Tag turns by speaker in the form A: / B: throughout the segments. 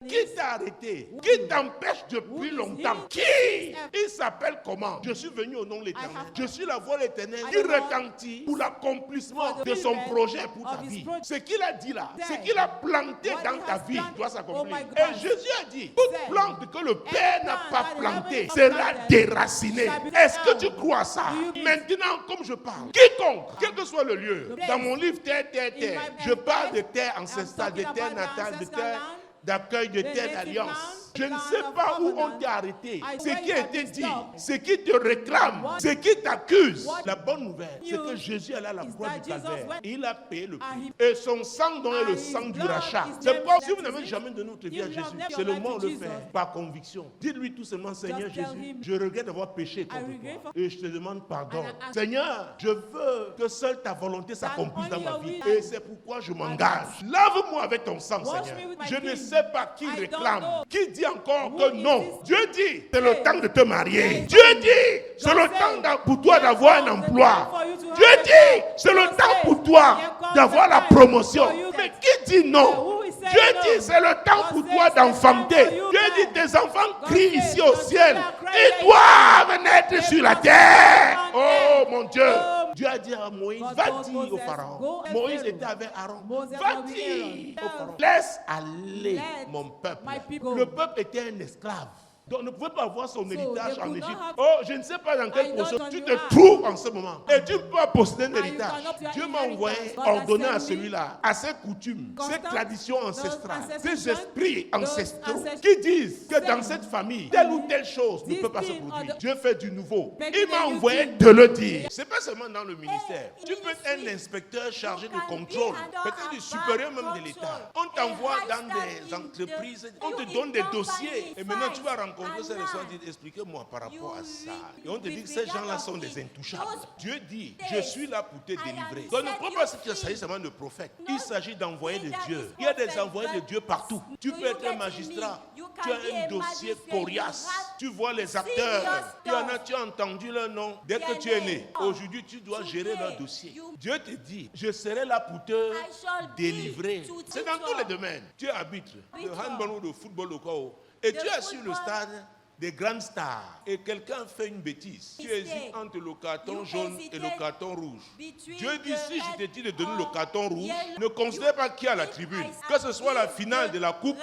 A: Qui t'a arrêté? Qui t'empêche depuis longtemps? Qui? Il s'appelle comment? Je suis venu au nom de l'Éternel. Je suis la voix de l'Éternel. Il retentit pour l'accomplissement de son projet pour ta vie. Ce qu'il a dit là, ce qu'il a planté dans ta vie doit s'accomplir. Et Jésus a dit, toute plante que le Père n'a pas plantée sera déracinée. Est-ce que tu crois ça? Maintenant, comme je parle, quiconque, quel que soit le lieu, dans mon livre Terre, je parle de terre ancestrale, de terre natale, de terre d'accueil, de terre d'alliance. Je ne sais pas où on t'a arrêté. Ce qui a été dit, ce qui te réclame, ce qui t'accuse. La bonne nouvelle, c'est que Jésus est allé à la croix du calvaire. Il a payé le prix. Et son sang dont est le sang du rachat. C'est pourquoi si vous n'avez jamais donné votre vie à Jésus, c'est le moment de le faire, par conviction. Dites-lui tout simplement, Seigneur Jésus, je regrette d'avoir péché contre toi. Et je te demande pardon. Seigneur, je veux que seule ta volonté s'accomplisse dans ma vie. Et c'est pourquoi je m'engage. Lave-moi avec ton sang, Seigneur. Je ne sais pas qui réclame, qui dit encore que non. Dieu dit, c'est le temps de te marier. Dieu dit, c'est le temps pour toi d'avoir un emploi. Dieu dit, c'est le temps pour toi d'avoir la promotion. Mais qui dit non? Dieu dit, c'est le temps pour toi d'enfanter. Dieu dit, tes enfants crient ici au ciel. Ils doivent naître sur la terre. Oh mon Dieu. Dieu a dit à Moïse, va dire au pharaon. Moïse était avec Aaron. Va dire au pharaon, laisse aller mon peuple. Le peuple était un esclave. Donc, ne pouvait pas avoir son héritage en Égypte. Oh, je ne sais pas dans quelle position tu te trouves en ce moment. Et tu peux pas posséder un héritage. Dieu m'a envoyé ordonner à celui-là, à ses coutumes, ses traditions ancestrales, ses esprits ancestraux qui disent que dans cette famille, telle ou telle chose ne peut pas se produire. Dieu fait du nouveau. Il m'a envoyé de le dire. C'est pas seulement dans le ministère. Tu peux être un inspecteur chargé de contrôle, peut-être du supérieur même de l'État. On t'envoie dans des entreprises, on te donne des dossiers. Et maintenant, tu vas rencontrer ces gens dit, expliquez-moi par rapport à ça. Et on te dit que ces gens-là sont des intouchables. Dieu dit, je suis là pour te délivrer. Donc ne crois pas qu'il s'agit seulement de prophètes. Il s'agit d'envoyés de Dieu. Il y a des envoyés de Dieu partout. Tu peux être un magistrat. Tu as un dossier coriace. Tu vois les acteurs. Il y en a, tu as entendu leur nom. Dès que tu es né, aujourd'hui, tu dois gérer leur dossier. Dieu te dit, je serai là pour te délivrer. C'est dans tous les domaines. Tu es arbitre de handball ou de football ou quoi. Et tu es sur le stade des grandes stars et quelqu'un fait une bêtise. Tu hésites entre le carton jaune et le carton rouge. Dieu dit, si je te dis de donner le carton rouge, ne considère pas qui est à la tribune. Que ce soit la finale de la coupe,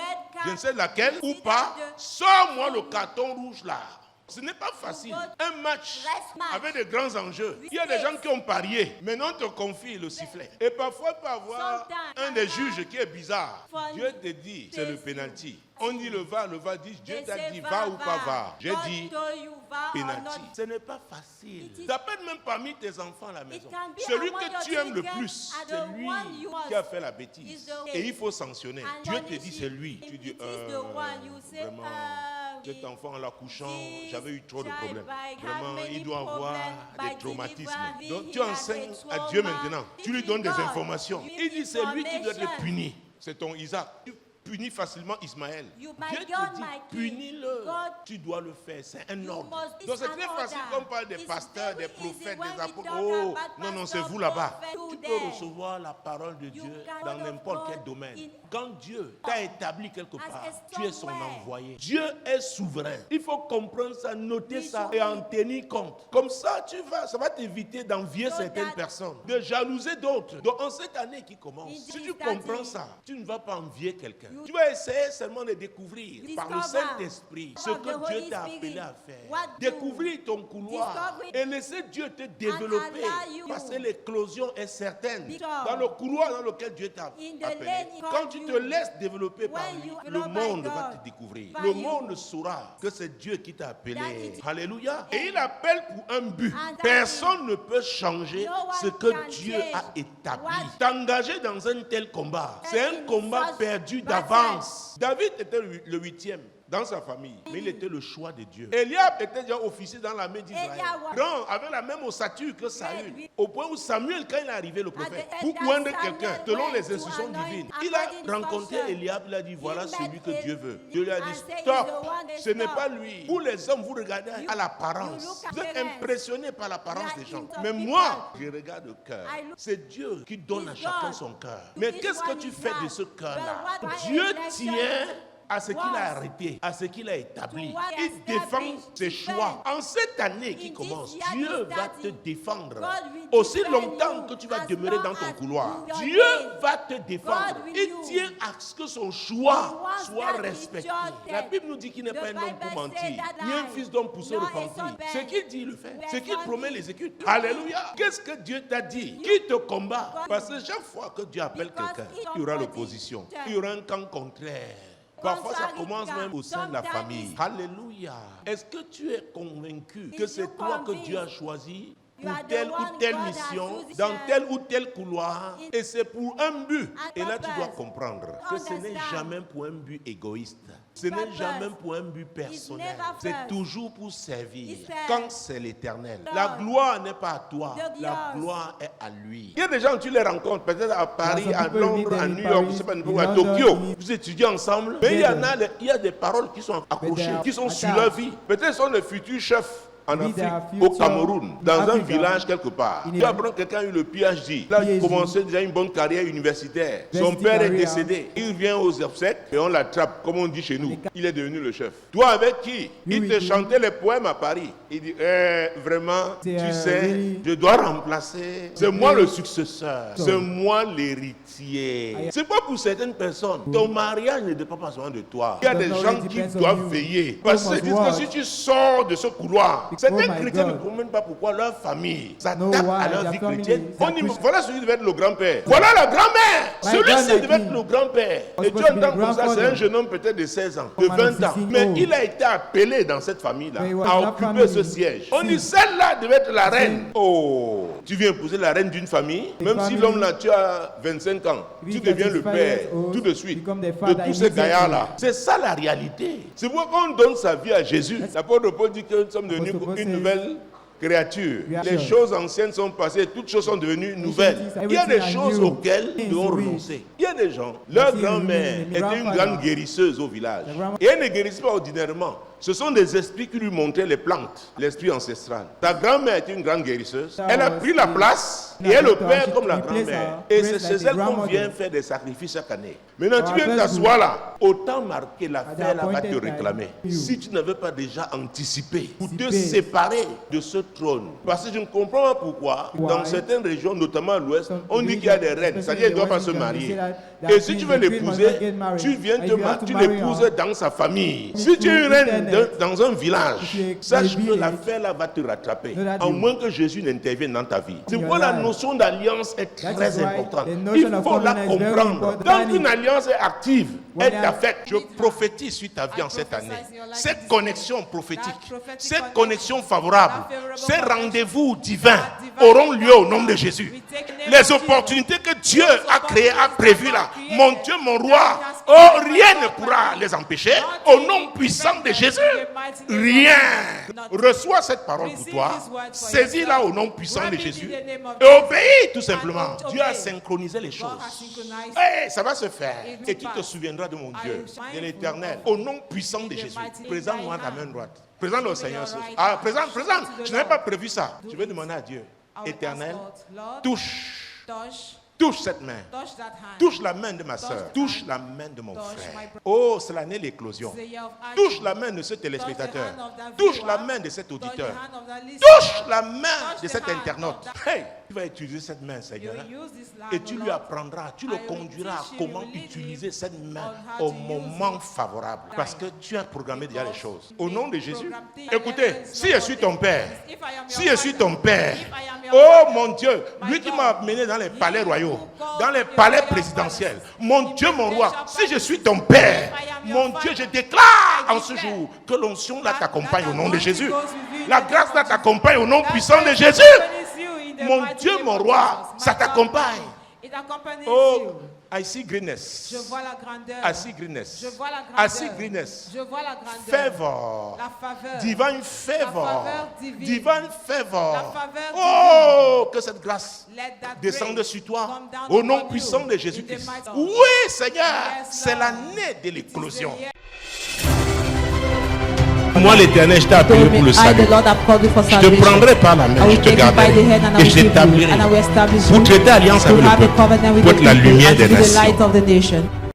A: je ne sais laquelle ou pas, sors-moi le carton rouge là. Ce n'est pas facile. Un match avec de grands enjeux. Il y a des gens qui ont parié. Maintenant, on te confie le sifflet. Et parfois, il peut y avoir un des juges qui est bizarre. Dieu te dit, c'est le penalty. On dit le va dit, Dieu t'a dit va ou pas va. J'ai dit penalty. Ce n'est pas facile. Ça peut être même parmi tes enfants à la maison. Celui que tu aimes le plus, c'est lui qui a fait la bêtise. Et il faut sanctionner. Dieu te dit c'est lui. Tu dis vraiment, cet enfant en l'accouchant, j'avais eu trop de problèmes. Vraiment, il doit avoir des traumatismes. Donc tu enseignes à Dieu maintenant. Tu lui donnes des informations. Il dit c'est lui qui doit être puni. C'est ton Isaac. Punis facilement Ismaël. Dieu te dit, punis-le. Tu dois le faire, c'est un ordre. Donc c'est très facile quand on parle des pasteurs, des prophètes, des apôtres. Oh, non, c'est vous là-bas. Tu peux recevoir la parole de Dieu dans n'importe quel domaine. Quand Dieu t'a établi quelque part, tu es son envoyé. Dieu est souverain. Il faut comprendre ça, noter ça et en tenir compte. Comme ça, ça va t'éviter d'envier certaines personnes, de jalouser d'autres. Donc en cette année qui commence, si tu comprends ça, tu ne vas pas envier quelqu'un. Tu vas essayer seulement de découvrir par le Saint-Esprit ce que Dieu t'a appelé à faire. Découvrir ton couloir et laisser Dieu te développer parce que l'éclosion est certaine dans le couloir dans lequel Dieu t'a appelé. Quand tu te laisses développer par lui, le monde va te découvrir. Le monde saura que c'est Dieu qui t'a appelé. Alléluia. Et il appelle pour un but. Personne ne peut changer ce que Dieu a établi. T'engager dans un tel combat, c'est un combat perdu d'avance. David était le 8e dans sa famille, mais il était le choix de Dieu. Eliab était déjà officier dans l'armée d'Israël. Grand, avait la même ossature que Saül. Au point où Samuel, quand il est arrivé, le prophète, pour oindre quelqu'un, selon les instructions divines, il a rencontré Eliab, il a dit, voilà celui que Dieu veut. Dieu lui a dit, stop, ce n'est pas lui. Vous les hommes, vous regardez à l'apparence. Vous êtes impressionnés par l'apparence des gens. Mais moi, je regarde le cœur. C'est Dieu qui donne à chacun son cœur. Mais qu'est-ce que tu fais de ce cœur-là? Dieu tient à ce qu'il a arrêté, à ce qu'il a établi. Il défend ses choix. En cette année qui commence, Dieu va te défendre. Aussi longtemps que tu vas demeurer dans ton couloir, Dieu va te défendre. Il tient à ce que son choix soit respecté. La Bible nous dit qu'il n'est pas un homme pour mentir, ni un fils d'homme pour se repentir. Ce qu'il dit, il le fait. Ce qu'il promet, il exécute. Alléluia. Qu'est-ce que Dieu t'a dit? Qui te combat? Parce que chaque fois que Dieu appelle quelqu'un, il y aura l'opposition. Il y aura un camp contraire. Parfois, ça commence même au sein de la famille. Alléluia. Est-ce que tu es convaincu que c'est toi que Dieu a choisi pour telle ou telle mission, dans tel ou tel couloir, et c'est pour un but? Et là, tu dois comprendre que ce n'est jamais pour un but égoïste. Ce n'est jamais pour un but personnel. C'est toujours pour servir. Quand c'est l'Éternel. La gloire n'est pas à toi. La gloire est à lui. Il y a des gens, tu les rencontres peut-être à Paris, à Londres, à New York, je ne sais pas, à Tokyo. Vous étudiez ensemble. Mais il y a des paroles qui sont accrochées, qui sont sur leur vie. Peut-être sont les futurs chefs en Afrique, au Cameroun, dans un village quelque part. Tu apprends que quelqu'un a eu le PhD. Là, il commençait déjà une bonne carrière universitaire. Son père est décédé. Il vient aux obsèques et on l'attrape, comme on dit chez nous. Il est devenu le chef. Toi, avec qui? Il te chantait les poèmes à Paris. Il dit, vraiment, tu sais, je dois remplacer. C'est moi le successeur. C'est moi l'héritier. C'est pas pour certaines personnes. Ton mariage ne dépend pas seulement de toi. Il y a des gens qui doivent veiller. Parce qu'ils disent que si tu sors de ce couloir, certains chrétiens ne comprennent pas pourquoi leur famille s'attaque à leur vie chrétienne. On dit, voilà celui qui devait être le grand-père. Voilà la grand-mère. Celui-ci devait être le grand-père. Et tu entends comme ça, c'est un jeune homme peut-être de 16 ans, de 20 ans. Mais il a été appelé dans cette famille-là à occuper ce siège. On dit, celle-là devait être la reine. Oh, tu viens épouser la reine d'une famille, même si l'homme là, tu as 25 ans, tu deviens le père tout de suite de tous ces gaillards-là. C'est ça la réalité. C'est pourquoi quand on donne sa vie à Jésus, l'apôtre Paul dit que nous sommes devenus une nouvelle créature. Les choses anciennes sont passées, toutes choses sont devenues nouvelles. Il y a des choses auxquelles nous devons renoncer. Il y a des gens, leur grand-mère était une grande guérisseuse au village. Et elle ne guérissait pas ordinairement. Ce sont des esprits qui lui montraient les plantes, l'esprit ancestral. Ta grand-mère était une grande guérisseuse. Elle a pris la place et elle opère comme la grand-mère. Et c'est chez elle qu'on vient faire des sacrifices chaque année. Maintenant, tu viens t'asseoir là. Autant marquer l'affaire là va te réclamer. Si tu n'avais pas déjà anticipé pour te séparer de ce trône. Parce que je ne comprends pas pourquoi, dans certaines régions, notamment à l'ouest, on dit qu'il y a des reines. C'est-à-dire qu'elles ne doivent pas se marier. Et si tu veux l'épouser, tu viens tu l'épouses dans sa famille. Si tu es une reine dans un village, sache que l'affaire là va te rattraper. À moins que Jésus n'intervienne dans ta vie. C'est pourquoi la notion d'alliance est très importante. Il faut la comprendre. Quand une alliance est active, elle t'affecte. Je prophétise sur ta vie en cette année. Cette connexion prophétique, cette connexion favorable, ces rendez-vous divins auront lieu au nom de Jésus. Les opportunités que Dieu a créées, a prévues là, mon Dieu, mon roi, oh, rien ne pourra les empêcher. Au nom puissant de Jésus, rien. Reçois cette parole pour toi, saisis-la au nom puissant de Jésus et obéis tout simplement. Dieu a synchronisé les choses. Hey, ça va se faire et tu te souviendras de mon Dieu, de l'Éternel, au nom puissant de Jésus. Présente-moi ta main droite. Présente-le au Seigneur. Ah, présente. Je n'avais pas prévu ça. Je vais demander à Dieu, Éternel, touche cette main. Touche la main de ma soeur. Touche la main de mon frère. Oh, c'est l'année de l'éclosion. Touche la main de ce téléspectateur. Touche la main de cet auditeur. Touche la main de cet internaute. Hey, tu vas utiliser cette main, Seigneur. Et tu lui apprendras, tu le conduiras à comment utiliser cette main au moment favorable. Parce que tu as programmé déjà les choses. Au nom de Jésus. Écoutez, si je suis ton père, oh mon Dieu, lui qui m'a amené dans les palais royaux, dans les palais présidentiels, mon Dieu, mon roi, si je suis ton père, mon Dieu, je déclare en ce jour que l'onction là t'accompagne au nom de Jésus. La grâce là t'accompagne au nom puissant de Jésus. Mon Dieu, mon roi, ça t'accompagne. Oh, I see greenness.
B: Je vois la grandeur.
A: I see greenness.
B: Je vois la grandeur.
A: I see greenness.
B: Je vois la grandeur.
A: Favor.
B: La faveur.
A: Divine favor.
B: La faveur divine.
A: Divine favor.
B: La faveur
A: oh, que cette grâce
B: descende
A: descende sur toi au nom puissant de Jésus-Christ. Oui, Seigneur, c'est l'année de l'éclosion. Moi, l'Éternel, je t'ai appelé pour le salut. Je te prendrai par la main, je te garderai et je t'établirai pour traiter alliance avec le peuple, pour être la lumière des nations.